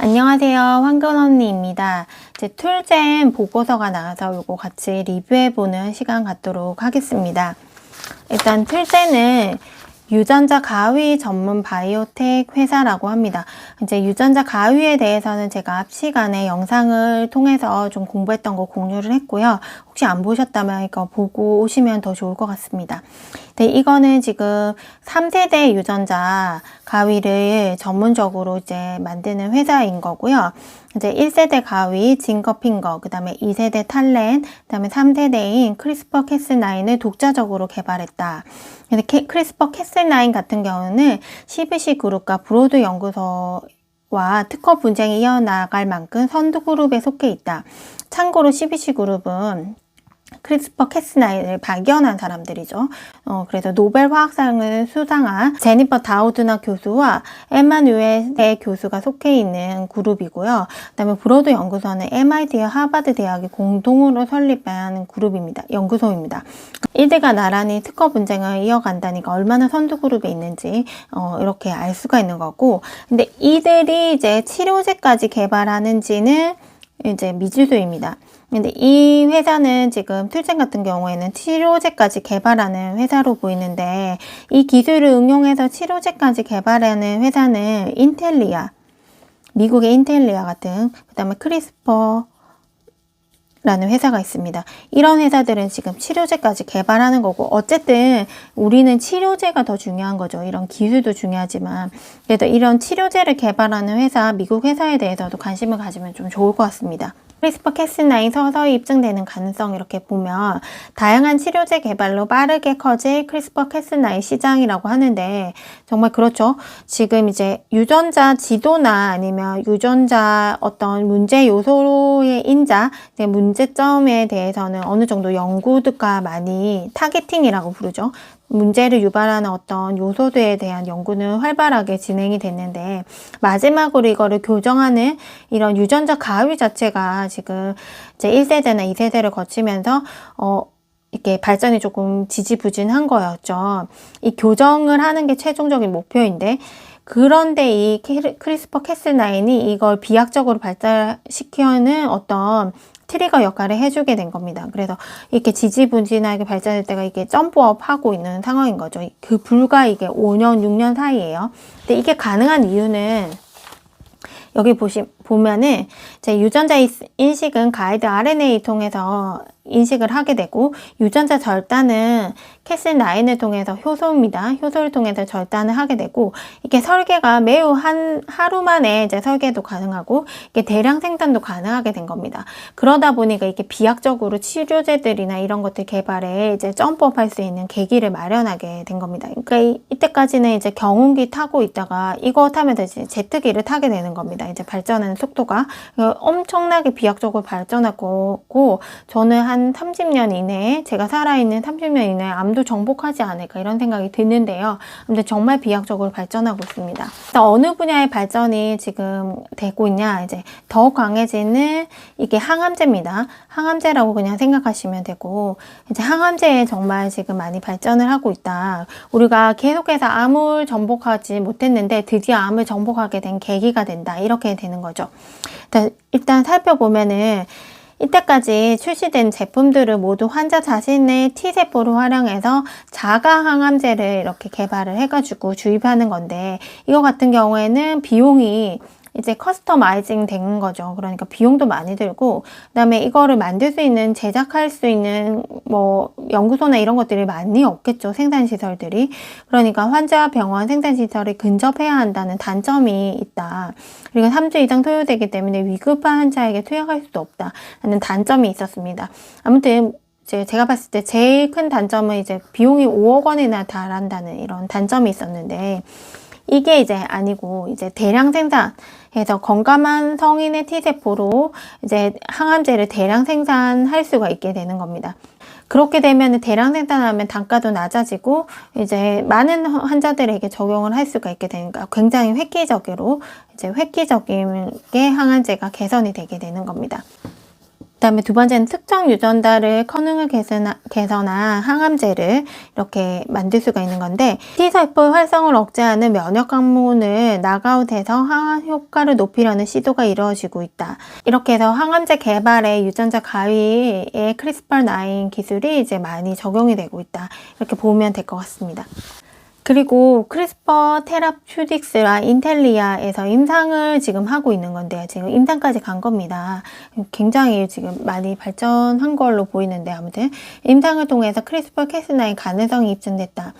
안녕하세요. 황금 언니입니다. 제 툴잼 보고서가 나와서 요거 같이 리뷰해보는 시간 갖도록 하겠습니다. 일단 툴잼은 유전자 가위 전문 바이오텍 회사라고 합니다. 이제 유전자 가위에 대해서는 제가 앞 시간에 영상을 통해서 좀 공부했던 거 공유를 했고요. 혹시 안 보셨다면 이거 보고 오시면 더 좋을 것 같습니다. 네, 이거는 지금 3세대 유전자 가위를 전문적으로 이제 만드는 회사인 거고요. 이제 1세대 가위, 징거핑거, 그 다음에 2세대 탈렌, 그 다음에 3세대인 크리스퍼 캐스9을 독자적으로 개발했다. 근데 크리스퍼 캐스9 같은 경우는 CBC 그룹과 브로드 연구소와 특허 분쟁이 이어나갈 만큼 선두 그룹에 속해 있다. 참고로 CBC 그룹은 크리스퍼 캐스9을 발견한 사람들이죠. 그래서 노벨 화학상을 수상한 제니퍼 다우드나 교수와 에마뉴엘 교수가 속해 있는 그룹이고요. 그다음에 브로드 연구소는 MIT와 하버드 대학이 공동으로 설립한 그룹입니다. 연구소입니다. 이들과 나란히 특허 분쟁을 이어간다니까 얼마나 선두 그룹에 있는지 이렇게 알 수가 있는 거고, 근데 이들이 이제 치료제까지 개발하는지는 이제 미지수입니다. 근데 이 회사는 지금 툴잼 같은 경우에는 치료제까지 개발하는 회사로 보이는데, 이 기술을 응용해서 치료제까지 개발하는 회사는 인텔리아, 미국의 인텔리아 같은, 그 다음에 크리스퍼 라는 회사가 있습니다. 이런 회사들은 지금 치료제까지 개발하는 거고, 어쨌든 우리는 치료제가 더 중요한 거죠. 이런 기술도 중요하지만, 그래도 이런 치료제를 개발하는 회사, 미국 회사에 대해서도 관심을 가지면 좀 좋을 것 같습니다. 크리스퍼 캐스9 서서히 입증되는 가능성 이렇게 보면, 다양한 치료제 개발로 빠르게 커질 크리스퍼 캐스9 시장이라고 하는데, 정말 그렇죠. 지금 이제 유전자 지도나 아니면 유전자 어떤 문제 요소의 인자, 문제점에 대해서는 어느 정도 연구가 많이 타겟팅이라고 부르죠. 문제를 유발하는 어떤 요소들에 대한 연구는 활발하게 진행이 됐는데, 마지막으로 이거를 교정하는 이런 유전자 가위 자체가 지금 이제 1세대나 2세대를 거치면서 이렇게 발전이 조금 지지부진한 거였죠. 이 교정을 하는 게 최종적인 목표인데, 그런데 이 크리스퍼 캐스9이 이걸 비약적으로 발달시키는 어떤 트리거 역할을 해주게 된 겁니다. 그래서 이렇게 지지부진하게 발전할 때가 이게 점프업 하고 있는 상황인 거죠. 그 불과 이게 5년, 6년 사이에요. 근데 이게 가능한 이유는 여기 보면은 제 유전자 인식은 가이드 RNA 통해서 인식을 하게 되고, 유전자 절단은 캐스9을 통해서 효소입니다. 효소를 통해서 절단을 하게 되고, 이게 설계가 매우 하루 만에 이제 설계도 가능하고, 이게 대량 생산도 가능하게 된 겁니다. 그러다 보니까 이게 비약적으로 치료제들이나 이런 것들 개발에 이제 점프업 할 수 있는 계기를 마련하게 된 겁니다. 그러니까 이때까지는 이제 경운기 타고 있다가 이거 타면 이제 제트기를 타게 되는 겁니다. 이제 발전하는 속도가 엄청나게 비약적으로 발전하고, 저는 한 30년 이내에, 제가 살아있는 30년 이내에 암도 정복하지 않을까 이런 생각이 드는데요. 근데 정말 비약적으로 발전하고 있습니다. 어느 분야의 발전이 지금 되고 있냐, 이제 더 강해지는 이게 항암제입니다. 항암제라고 그냥 생각하시면 되고, 이제 항암제에 정말 지금 많이 발전을 하고 있다. 우리가 계속해서 암을 정복하지 못했는데 드디어 암을 정복하게 된 계기가 된다. 이렇게 되는 거죠. 일단 살펴보면은 이때까지 출시된 제품들을 모두 환자 자신의 T세포를 활용해서 자가 항암제를 이렇게 개발을 해가지고 주입하는 건데, 이거 같은 경우에는 비용이 이제 커스터마이징 된 거죠. 그러니까 비용도 많이 들고, 그 다음에 이거를 만들 수 있는, 제작할 수 있는 뭐 연구소나 이런 것들이 많이 없겠죠. 생산시설들이. 그러니까 환자 병원 생산시설이 근접해야 한다는 단점이 있다. 그리고 3주 이상 소요되기 때문에 위급한 환자에게 투약할 수도 없다 라는 단점이 있었습니다. 아무튼 제가 봤을 때 제일 큰 단점은 이제 비용이 5억 원이나 달한다는 이런 단점이 있었는데, 이게 이제 아니고 이제 대량 생산해서 건강한 성인의 T세포로 이제 항암제를 대량 생산할 수가 있게 되는 겁니다. 그렇게 되면 대량 생산하면 단가도 낮아지고 이제 많은 환자들에게 적용을 할 수가 있게 되니까 굉장히 획기적으로 이제 획기적인 게 항암제가 개선이 되게 되는 겁니다. 그다음에 두 번째는 특정 유전자를 커능을 개선한 항암제를 이렇게 만들 수가 있는 건데, T세포 활성을 억제하는 면역 항문을 낙아웃해서 항암 효과를 높이려는 시도가 이루어지고 있다. 이렇게 해서 항암제 개발에 유전자 가위의 크리스퍼9 기술이 이제 많이 적용이 되고 있다. 이렇게 보면 될 것 같습니다. 그리고 크리스퍼 테라퓨틱스와 인텔리아에서 임상을 지금 하고 있는 건데요. 지금 임상까지 간 겁니다. 굉장히 지금 많이 발전한 걸로 보이는데, 아무튼 임상을 통해서 크리스퍼 캐스9 가능성이 입증됐다.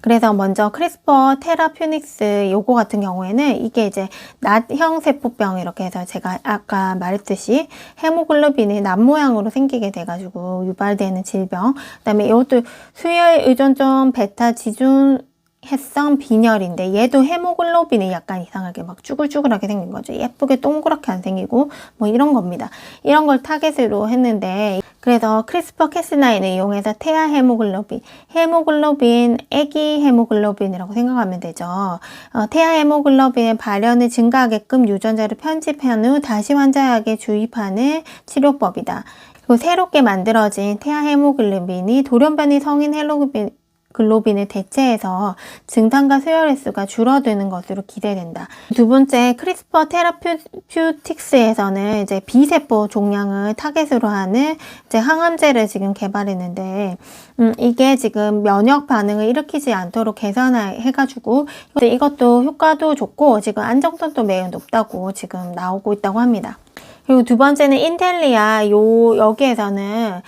그래서 먼저 크리스퍼 테라퓨틱스 요거 같은 경우에는 이게 이제 낫형 세포병, 이렇게 해서 제가 아까 말했듯이 헤모글로빈이 낫 모양으로 생기게 돼가지고 유발되는 질병, 그다음에 이것도 수혈 의존성 베타 지중 해성 빈혈인데, 얘도 헤모글로빈이 약간 이상하게 막 쭈글쭈글하게 생긴 거죠. 예쁘게 동그랗게 안 생기고 뭐 이런 겁니다. 이런 걸 타겟으로 했는데, 그래서 크리스퍼 캐스9을 이용해서 태아 헤모글로빈, 애기 헤모글로빈이라고 생각하면 되죠. 태아 헤모글로빈의 발현을 증가하게끔 유전자를 편집한 후 다시 환자에게 주입하는 치료법이다. 그리고 새롭게 만들어진 태아 헤모글로빈이 돌연변이 성인 글로빈을 대체해서 증상과 수혈 횟수가 줄어드는 것으로 기대된다. 두 번째, 크리스퍼 테라퓨틱스에서는 이제 B세포 종양을 타겟으로 하는 이제 항암제를 지금 개발했는데, 이게 지금 면역 반응을 일으키지 않도록 개선해가지고 이것도 효과도 좋고 지금 안정성도 매우 높다고 지금 나오고 있다고 합니다. 그리고 두 번째는 인텔리아, 여기에서는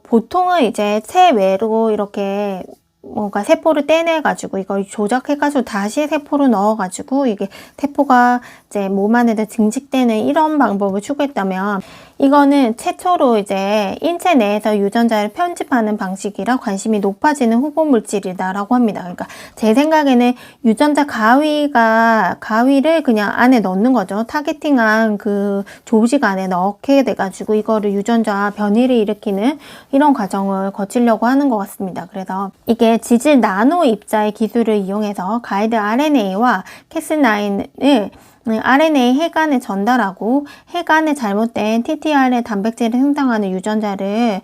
보통은 이제 체외로 이렇게 뭔가 세포를 떼내가지고 이걸 조작해가지고 다시 세포로 넣어가지고 이게 세포가 이제 몸 안에서 증식되는 이런 방법을 추구했다면, 이거는 최초로 이제 인체 내에서 유전자를 편집하는 방식이라 관심이 높아지는 후보 물질이다라고 합니다. 그러니까 제 생각에는 유전자 가위를 그냥 안에 넣는 거죠. 타겟팅한 그 조직 안에 넣게 돼가지고 이거를 유전자 변이를 일으키는 이런 과정을 거치려고 하는 것 같습니다. 그래서 이게 지질 나노 입자의 기술을 이용해서 가이드 RNA와 캐스9을 RNA 해간에 전달하고, 해간에 잘못된 TTR의 단백질을 생성하는 유전자를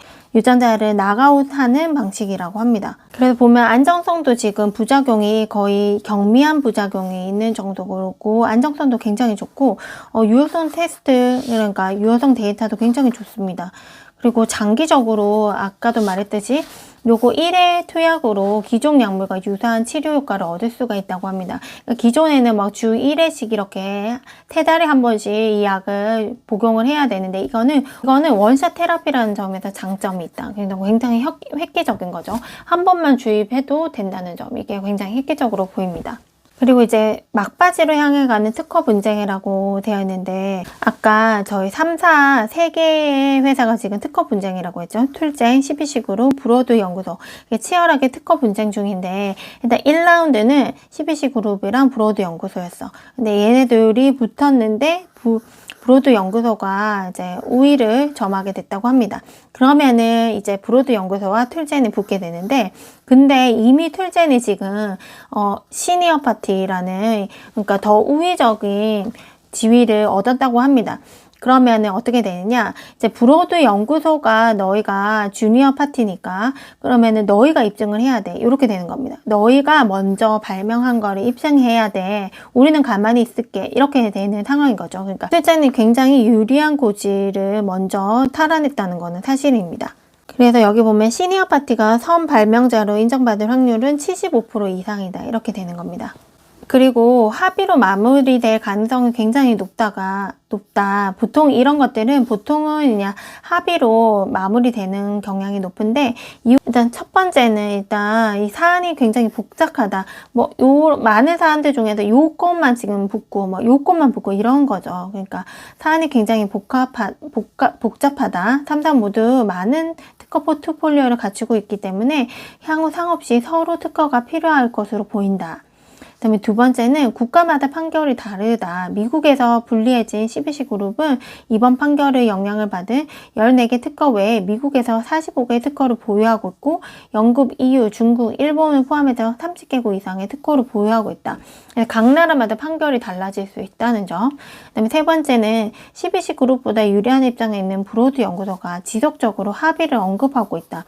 낙아웃하는 방식이라고 합니다. 그래서 보면 안정성도 지금 부작용이 거의 경미한 부작용이 있는 정도고, 안정성도 굉장히 좋고, 유효성 테스트, 그러니까 유효성 데이터도 굉장히 좋습니다. 그리고 장기적으로 아까도 말했듯이 요거 1회 투약으로 기존 약물과 유사한 치료 효과를 얻을 수가 있다고 합니다. 그러니까 기존에는 막 주 1회씩 이렇게 3달에 한 번씩 이 약을 복용을 해야 되는데, 이거는 원샷 테라피라는 점에서 장점이 있다. 굉장히 획기적인 거죠. 한 번만 주입해도 된다는 점, 이게 굉장히 획기적으로 보입니다. 그리고 이제 막바지로 향해 가는 특허 분쟁이라고 되어 있는데, 아까 저희 3사 3개의 회사가 지금 특허 분쟁이라고 했죠. 툴젠, 12시그룹, 브로드 연구소. 치열하게 특허 분쟁 중인데, 일단 1라운드는 12시그룹이랑 브로드 연구소였어. 근데 얘네들이 붙었는데 브로드 연구소가 이제 우위를 점하게 됐다고 합니다. 그러면은 이제 브로드 연구소와 툴젠이 붙게 되는데, 근데 이미 툴젠이 지금 시니어 파티라는, 그러니까 더 우위적인 지위를 얻었다고 합니다. 그러면은 어떻게 되느냐, 이제 브로드 연구소가 너희가 주니어 파티니까 그러면은 너희가 입증을 해야 돼, 이렇게 되는 겁니다. 너희가 먼저 발명한 거를 입증해야 돼, 우리는 가만히 있을게, 이렇게 되는 상황인 거죠. 그러니까 실제는 굉장히 유리한 고지를 먼저 탈환했다는 거는 사실입니다. 그래서 여기 보면 시니어 파티가 선 발명자로 인정받을 확률은 75% 이상이다, 이렇게 되는 겁니다. 그리고 합의로 마무리될 가능성이 굉장히 높다. 보통 이런 것들은 보통은 그냥 합의로 마무리되는 경향이 높은데, 일단 첫 번째는 일단 이 사안이 굉장히 복잡하다. 뭐 많은 사안들 중에서 요것만 지금 붙고 뭐 요것만 붙고 이런 거죠. 그러니까 사안이 굉장히 복잡하다. 3사 모두 많은 특허 포트폴리오를 갖추고 있기 때문에 향후 상없이 서로 특허가 필요할 것으로 보인다. 그다음에 두 번째는 국가마다 판결이 다르다. 미국에서 불리해진 CBC 그룹은 이번 판결의 영향을 받은 14개 특허 외에 미국에서 45개의 특허를 보유하고 있고 영국, EU, 중국, 일본을 포함해서 30개국 이상의 특허를 보유하고 있다. 각 나라마다 판결이 달라질 수 있다는 점. 그다음에 세 번째는 CBC 그룹보다 유리한 입장에 있는 브로드 연구소가 지속적으로 합의를 언급하고 있다.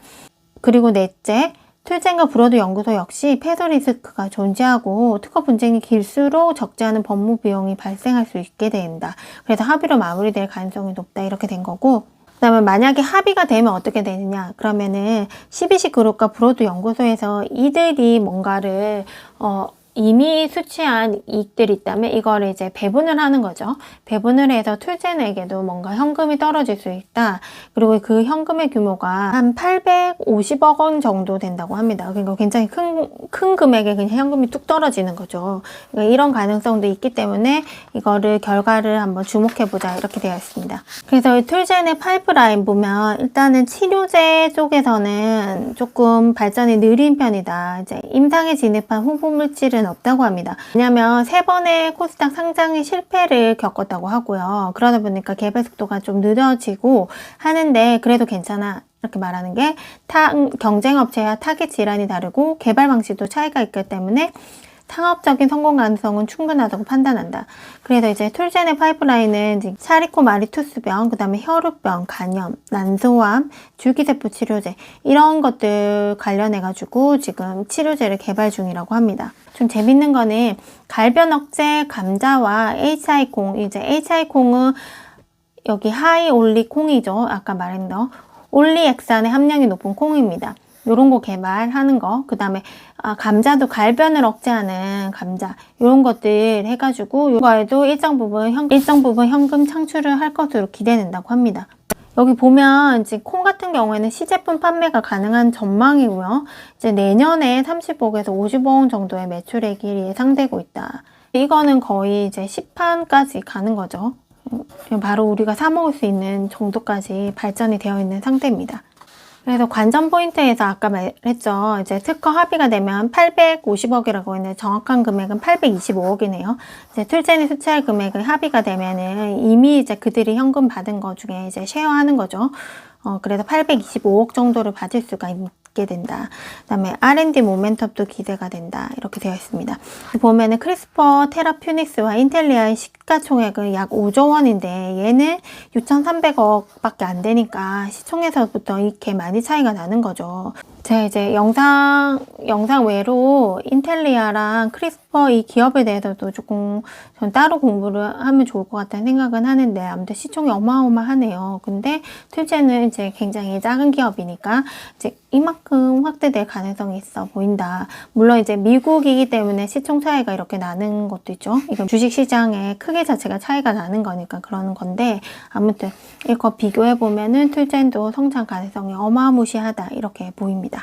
그리고 넷째, 툴젠과 브로드 연구소 역시 패소 리스크가 존재하고 특허 분쟁이 길수록 적지 않은 법무 비용이 발생할 수 있게 된다. 그래서 합의로 마무리될 가능성이 높다. 이렇게 된 거고, 그 다음에 만약에 합의가 되면 어떻게 되느냐, 그러면은 CBC 그룹과 브로드 연구소에서 이들이 뭔가를 이미 수취한 이익들이 있다면 이거를 이제 배분을 하는 거죠. 배분을 해서 툴젠에게도 뭔가 현금이 떨어질 수 있다. 그리고 그 현금의 규모가 한 850억 원 정도 된다고 합니다. 그러니까 굉장히 큰 금액에 그냥 현금이 뚝 떨어지는 거죠. 그러니까 이런 가능성도 있기 때문에 이거를 결과를 한번 주목해보자 이렇게 되어 있습니다. 그래서 툴젠의 파이프라인 보면 일단은 치료제 쪽에서는 조금 발전이 느린 편이다. 이제 임상에 진입한 후보 물질은 없다고 합니다. 왜냐하면 3번의 코스닥 상장의 실패를 겪었다고 하고요. 그러다 보니까 개발 속도가 좀 늦어지고 하는데 그래도 괜찮아. 이렇게 말하는 게 경쟁 업체와 타겟 질환이 다르고 개발 방식도 차이가 있기 때문에 상업적인 성공 가능성은 충분하다고 판단한다. 그래서 이제 툴젠의 파이프라인은 사리코마리투스병, 그 다음에 혈우병, 간염, 난소암, 줄기세포 치료제 이런 것들 관련해가지고 지금 치료제를 개발 중이라고 합니다. 좀 재밌는 거는 갈변 억제 감자와 HI 콩, 이제 HI 콩은 여기 하이 올리 콩이죠. 아까 말했던 올리액산의 함량이 높은 콩입니다. 요런 거 개발하는 거, 그 다음에 감자도 갈변을 억제하는 감자 요런 것들 해가지고 이거에도 일정 부분 현금 창출을 할 것으로 기대된다고 합니다. 여기 보면 이제 콩 같은 경우에는 시제품 판매가 가능한 전망이고요. 이제 내년에 30억에서 50억 원 정도의 매출액이 예상되고 있다. 이거는 거의 이제 시판까지 가는 거죠. 바로 우리가 사 먹을 수 있는 정도까지 발전이 되어 있는 상태입니다. 그래서 관전 포인트에서 아까 말했죠. 이제 특허 합의가 되면 850억이라고 했는데 정확한 금액은 825억이네요. 이제 툴젠이 수취할 금액을 합의가 되면은 이미 이제 그들이 현금 받은 거 중에 이제 쉐어하는 거죠. 그래서 825억 정도를 받을 수가 있게 된다. 그 다음에 R&D 모멘텀도 기대가 된다. 이렇게 되어 있습니다. 보면은 크리스퍼 테라퓨닉스와 인텔리아의 시가총액은 약 5조 원인데 얘는 6,300억 밖에 안 되니까 시총에서부터 이렇게 많이 차이가 나는 거죠. 제가 이제 영상 외로 인텔리아랑 크리스퍼 이 기업에 대해서도 조금 전 따로 공부를 하면 좋을 것 같다는 생각은 하는데 아무튼 시총이 어마어마하네요. 근데 툴젠은 이제 굉장히 작은 기업이니까 이제 이만큼 확대될 가능성이 있어 보인다. 물론 이제 미국이기 때문에 시총 차이가 이렇게 나는 것도 있죠. 이건 주식시장의 크기 자체가 차이가 나는 거니까 그러는 건데 아무튼 이거 비교해 보면은 툴젠도 성장 가능성이 어마무시하다 이렇게 보입니다.